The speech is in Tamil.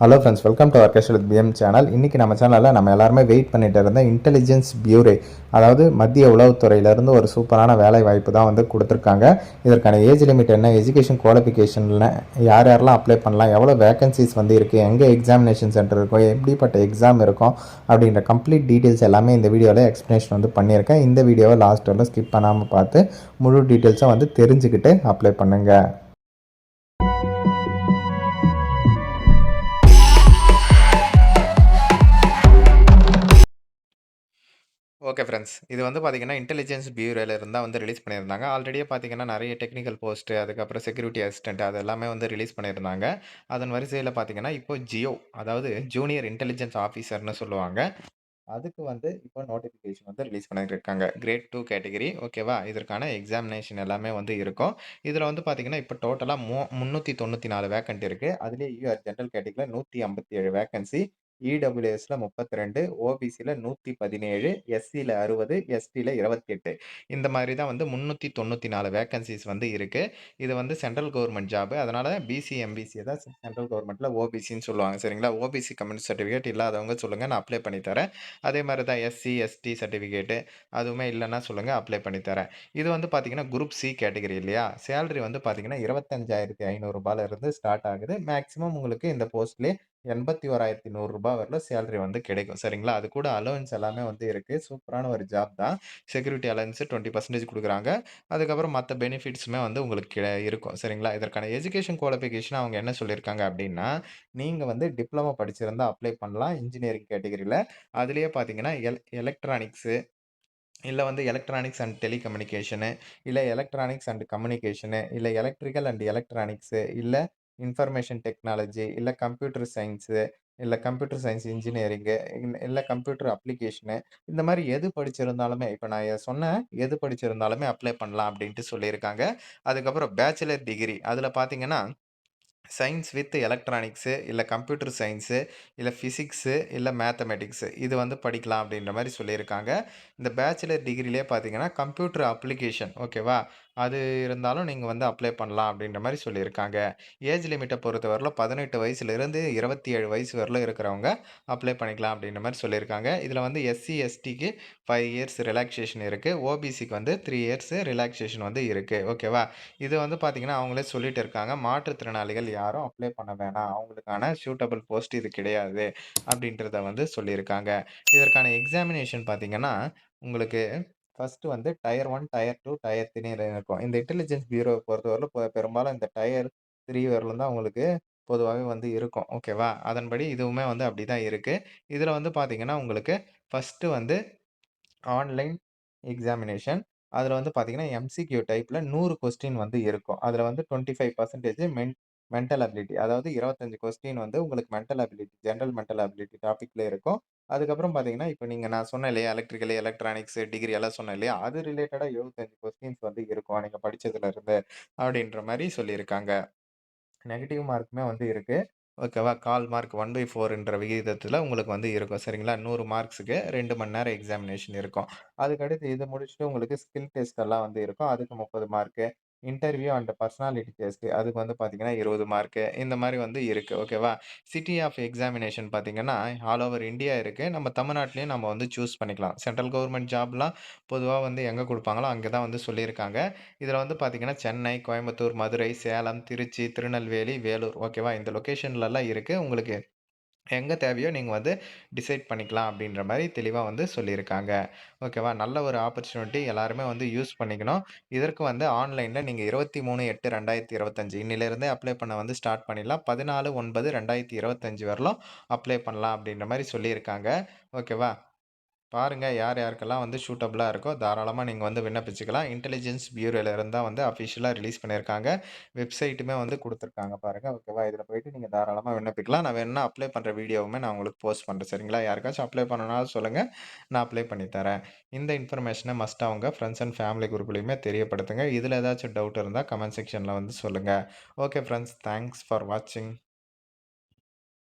Hello friends, welcome to orchestra with PM channel. இன்றைக்கி நம்ம சேனலில் நம்ம எல்லாருமே வெயிட் பண்ணிட்டு இருந்த இன்டெலிஜென்ஸ் பியூரோ, அதாவது மத்திய உளவுத்துறையிலேருந்து ஒரு சூப்பரான வேலை வாய்ப்பு தான் வந்து கொடுத்துருக்காங்க. இதற்கான ஏஜ் லிமிட் என்ன, எஜுகேஷன் குவாலிஃபிகேஷனில் யார் யாரெல்லாம் அப்ளை பண்ணலாம், எவ்வளோ வேகன்சிஸ் வந்து இருக்குது, எங்கே எக்ஸாமினேஷன் சென்டர் இருக்கும், எப்படிப்பட்ட எக்ஸாம் இருக்கும் அப்படின்ற கம்ப்ளீட் டீட்டெயில்ஸ் எல்லாமே இந்த வீடியோவில் எக்ஸ்ப்ளனேஷன் வந்து பண்ணியிருக்கேன். இந்த வீடியோவை லாஸ்ட் வரல ஸ்கிப் பண்ணாமல் பார்த்து முழு டீட்டெயில்ஸை வந்து தெரிஞ்சுக்கிட்டு அப்ளை பண்ணுங்கள். ஓகே ஃப்ரெண்ட்ஸ், இது வந்து பார்த்தீங்கன்னா இன்டெலிஜென்ஸ் பியூரோல இருந்தா வந்து ரிலீஸ் பண்ணியிருந்தாங்க. ஆல்ரெடியே பார்த்தீங்கன்னா நெறைய டெக்னிக்கல் போஸ்ட், அதுக்கப்புறம் செக்யூரிட்டி அசிஸ்டன்ட் அது எல்லாமே வந்து ரிலீஸ் பண்ணியிருந்தாங்க. அதன் வரிசையில பார்த்தீங்கன்னா, இப்போ ஜியோ, அதாவது ஜூனியர் இன்டெலிஜென்ஸ் ஆஃபீசர்ன்னு சொல்லுவாங்க. அதுக்கு வந்து இப்போ நோட்டிஃபிகேஷன் வந்து ரிலீஸ் பண்ணியிருக்காங்க. கிரேட் 2 கேட்டகரி, ஓகேவா? இதற்கான எக்ஸாமினேஷன் எல்லாமே வந்து இருக்கும். இதில வந்து பார்த்தீங்கன்னா, இப்போ டோட்டலா 394 வேக்கன்ட் இருக்கு. அதிலேயே யூஆர் ஜெனரல் கேட்டகரில 157 வேக்கன்சி, இடபிள்யூஎஸ்ல 32, ஓபிசில 117, எஸ்சில 60, எஸ்டில 28. இந்த மாரி தான் வந்து 394 வேக்கன்சிஸ் வந்து இருக்கு. இது வந்து சென்ட்ரல் கவர்ன்மென்ட் ஜாப். அதனால பிசி, எம்பிசி தான் சென்ட்ரல் கவர்ன்மென்ட்ல ஓபிசின்னு சொல்லுவாங்க. சரிங்களா? ஓபிசி கம்யூனிட்டி சர்டிஃபிகேட் இல்லாதவங்க சொல்லுங்க, நான் அப்ளை பண்ணி தரேன். அதே மாரி தான் எஸ்சி, எஸ்டி சர்டிஃபிகேட்டு அதுவுமே இல்லன்னா சொல்லுங்க, அப்ளை பண்ணி தரேன். இது வந்து பார்த்தீங்கன்னா, குரூப் சி கேட்டகரி இல்லையா? சேலரி வந்து பார்த்தீங்கன்னா, ரூ. 25,500 இருந்து ஸ்டார்ட் ஆகுது. மேக்ஸிமம் உங்களுக்கு இந்த போஸ்ட்லயே ரூ. 81,100 வரல சேலரி வந்து கிடைக்கும். சரிங்களா? அது கூட அலோவன்ஸ் எல்லாமே வந்து இருக்கு. சூப்பரான ஒரு ஜாப் தான். செக்யூரிட்டி அலவன்ஸ் 20% குடுக்குறாங்க. அதுக்கப்புறம் மத்த பெனிஃபிட்ஸுமே வந்து உங்களுக்கு இருக்கும். சரிங்களா? இதற்கான எஜுகேஷன் குவாலிஃபிகேஷன் அவங்க என்ன சொல்லியிருக்காங்க அப்டின்னா, நீங்க வந்து டிப்ளமோ படிச்சிருந்தா அப்ளை பண்ணலாம் இன்ஜினியரிங் கேட்டகரில. அதிலேயே பார்த்தீங்கன்னா, எலக்ட்ரானிக்ஸு, இல்ல வந்து எலக்ட்ரானிக்ஸ் அண்ட் டெலிகம்யூனிகேஷனு, இல்ல எலக்ட்ரானிக்ஸ் அண்ட் கம்யூனிகேஷனு, இல்ல எலக்ட்ரிக்கல் அண்ட் எலக்ட்ரானிக்ஸு, இல்ல இன்ஃபர்மேஷன் டெக்னாலஜி, இல்ல கம்ப்யூட்டர் சயன்ஸு, இல்ல கம்ப்யூட்டர் சயன்ஸ் இன்ஜினியரிங்கு, இல்ல கம்ப்யூட்டர் அப்ளிகேஷனு, இந்த மாரி எது படிச்சிருந்தாலுமே, இப்ப நான் சொன்ன எது படிச்சிருந்தாலுமே அப்ளை பண்ணலாம் அப்டின்ட்டு சொல்லியிருக்காங்க. அதுக்கப்புறம் பேச்சுலர் டிகிரி அதில பார்த்தீங்கன்னா, சயன்ஸ் வித் எலக்ட்ரானிக்ஸு, இல்ல கம்ப்யூட்டர் சயன்ஸு, இல்ல பிசிக்ஸு, இல்ல மேத்தமேட்டிக்ஸு இது வந்து படிக்கலாம் அப்படின்ற மாரி சொல்லியிருக்காங்க. இந்த பேச்சுலர் டிகிரிலயே பார்த்தீங்கன்னா, கம்ப்யூட்டர் அப்ளிகேஷன் ஓகேவா? அது இருந்தாலும் நீங்க வந்து அப்ளை பண்ணலாம் அப்படின்ற மாரி சொல்லியிருக்காங்க. ஏஜ் லிமிட்ட பொறுத்தவரையில 18 வயசுலேருந்து 27 வயசு வரலும் இருக்கிறவங்க அப்ளை பண்ணிக்கலாம் அப்படின்ற மாரி சொல்லியிருக்காங்க. இதில வந்து எஸ்சி, எஸ்டிக்கு 5 இயர்ஸ் ரிலாக்சேஷன் இருக்கு. ஓபிசிக்கு வந்து 3 இயர்ஸ் ரிலாக்சேஷன் வந்து இருக்கு. ஓகேவா? இது வந்து பார்த்தீங்கன்னா, அவங்களே சொல்லிட்டு இருக்காங்க. மாற்றுத்திறனாளிகள் யாரும் அப்ளை பண்ண வேணாம். அவங்களுக்கான சூட்டபிள் போஸ்ட் இது கிடையாது. அப்படின்றத வந்து சொல்லியிருக்காங்க. இதற்கான எக்ஸாமினேஷன் பார்த்தீங்கன்னா, உங்களுக்கு ஃபர்ஸ்ட்டு வந்து டயர் 1, டயர் 2, டயர் 3ன்னு இருக்கும். இந்த இன்டெலிஜென்ஸ் பியூரோவ பொறுத்தவரையிலும் பெரும்பாலும் இந்த டயர் 3 வரலும் தான் உங்களுக்கு பொதுவாவே வந்து இருக்கும். ஓகேவா? அதன்படி இதுவுமே வந்து அப்படிதான் இருக்கு. இதில வந்து பார்த்தீங்கன்னா, உங்களுக்கு ஃபர்ஸ்ட்டு வந்து ஆன்லைன் எக்ஸாமினேஷன். அதில வந்து பார்த்தீங்கன்னா, எம்சிக்யூ டைப்ல 100 கொஸ்டின் வந்து இருக்கும். அதில வந்து 25% மென்டல் அபிலிட்டி. அதாவது 25 கொஸ்டின் வந்து உங்களுக்கு mental ability, general mental ability டாபிக்ல இருக்கும். அதுக்கப்புறம் பார்த்தீங்கன்னா, இப்ப நான் சொன்னேன் இல்லையா, எலக்ட்ரிக்கல், எலக்ட்ரானிக்ஸ் டிகிரி எல்லாம் சொன்னேன் இல்லையா, அது ரிலேட்டடா 75 கொஸ்டின்ஸ் வந்து இருக்கும். நீங்க படிச்சதுல இருந்து அப்படின்ற மாரி சொல்லியிருக்காங்க. நெகட்டிவ் மார்க்குமே வந்து இருக்கு. ஓகேவா? கால் மார்க் 1/4ன்ற விகிதத்தில உங்களுக்கு வந்து இருக்கும். சரிங்களா? 100 மார்க்ஸுக்கு 2 மணி நேரம் எக்ஸாமினேஷன் இருக்கும். அதுக்கடுத்து இத முடிச்சுட்டு உங்களுக்கு ஸ்கில் டெஸ்ட் எல்லாம் வந்து இருக்கும். அதுக்கு 30 mark. Interview and personality test அதுக்கு வந்து பார்த்தீங்கன்னா 20 மார்க்கு. இந்த மாரி வந்து இருக்கு. ஓகேவா? சிட்டி ஆஃப் எக்ஸாமினேஷன் பார்த்தீங்கன்னா, ஆல் ஓவர் இந்தியா இருக்கு. நம்ம தமிழ்நாட்டிலயும் நம்ம வந்து சூஸ் பண்ணிக்கலாம். சென்ட்ரல் கவர்ன்மென்ட் ஜாப்லாம் பொதுவா வந்து எங்க குடுப்பாங்களோ, அங்க தான் வந்து சொல்லியிருக்காங்க. இதில வந்து பார்த்தீங்கன்னா, சென்னை, கோயம்புத்தூர், மதுரை, சேலம், திருச்சி, திருநெல்வேலி, வேலூர் ஓகேவா? இந்த லொகேஷன்லலாம் இருக்கு. உங்களுக்கு எங்க தேவையோ நீங்க வந்து டிசைட் பண்ணிக்கலாம் அப்படின்ற மாரி தெளிவா வந்து சொல்லியிருக்காங்க. ஓகேவா? நல்ல ஒரு ஆப்பர்ச்சுனிட்டி எல்லாருமே வந்து யூஸ் பண்ணிக்கணும். இதற்கு வந்து ஆன்லைன்ல நீங்க 23/8/2025 இன்னிலிருந்தே அப்ளை பண்ண வந்து ஸ்டார்ட் பண்ணிடலாம். 14/9/2025 வரலும் அப்ளை பண்ணலாம் அப்படின்ற மாரி சொல்லியிருக்காங்க. ஓகேவா? பாருங்க யார் யாருக்கெல்லாம் வந்து சூட்டபிளா இருக்கோ, தாராளமா நீங்க வந்து விண்ணப்பிச்சுக்கலாம். இன்டெலிஜென்ஸ் பியூரோல இருந்தா வந்து அஃபிஷியலா ரிலீஸ் பண்ணியிருக்காங்க. வெப்சைட்டுமே வந்து குடுத்துருக்காங்க பாருங்க. ஓகேவா? இதில போயிட்டு நீங்க தாராளமா விண்ணப்பிக்கலாம். நான் வேணும்னா அப்ளை பண்ற வீடியோவுமே நான் உங்களுக்கு போஸ்ட் பண்றேன். சரிங்களா? யாருக்காச்சும் அப்ளை பண்ணணும்னாலும் சொல்லுங்க. நான் அப்ளை பண்ணி தரேன். இந்த இன்ஃபர்மேஷன மஸ்ட்டா உங்க ஃப்ரெண்ட்ஸ் அண்ட் ஃபேமிலி குரூப்லயுமே தெரியப்படுத்துங்க. இதில ஏதாச்சும் டவுட் இருந்தா கமெண்ட் செக்ஷன்ல வந்து சொல்லுங்க. Okay friends. தேங்க்ஸ் ஃபார் வாட்சிங்.